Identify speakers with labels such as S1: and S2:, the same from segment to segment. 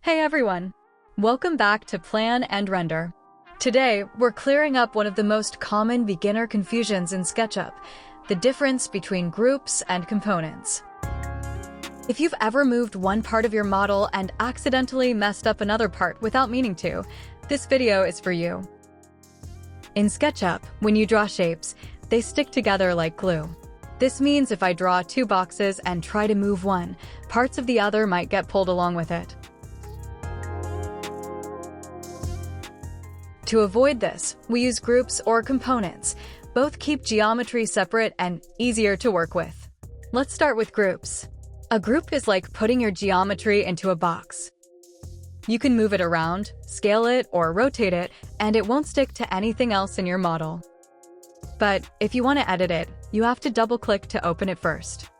S1: Hey everyone! Welcome back to Plan and Render. Today, we're clearing up one of the most common beginner confusions in SketchUp, the difference between groups and components. If you've ever moved one part of your model and accidentally messed up another part without meaning to, this video is for you. In SketchUp, when you draw shapes, they stick together like glue. This means if I draw two boxes and try to move one, parts of the other might get pulled along with it. To avoid this, we use groups or components. Both keep geometry separate and easier to work with. Let's start with groups. A group is like putting your geometry into a box. You can move it around, scale it, or rotate it, and it won't stick to anything else in your model. But if you want to edit it, you have to double-click to open it first.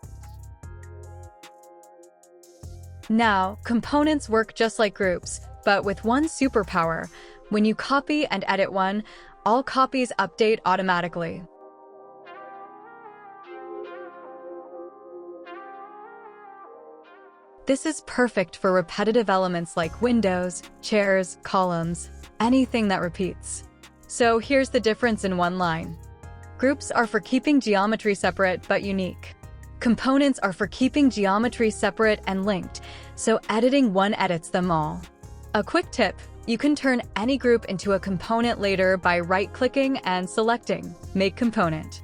S1: Now, components work just like groups, but with one superpower. When you copy and edit one, all copies update automatically. This is perfect for repetitive elements like windows, chairs, columns, anything that repeats. So here's the difference in one line. Groups are for keeping geometry separate but unique. Components are for keeping geometry separate and linked, so editing one edits them all. A quick tip: you can turn any group into a component later by right-clicking and selecting Make Component.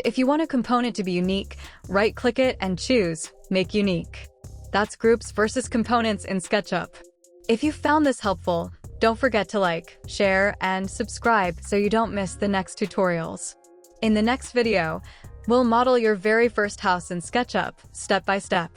S1: If you want a component to be unique, right-click it and choose Make Unique. That's groups versus components in SketchUp. If you found this helpful, don't forget to like, share, and subscribe so you don't miss the next tutorials. In the next video, we'll model your very first house in SketchUp, step by step.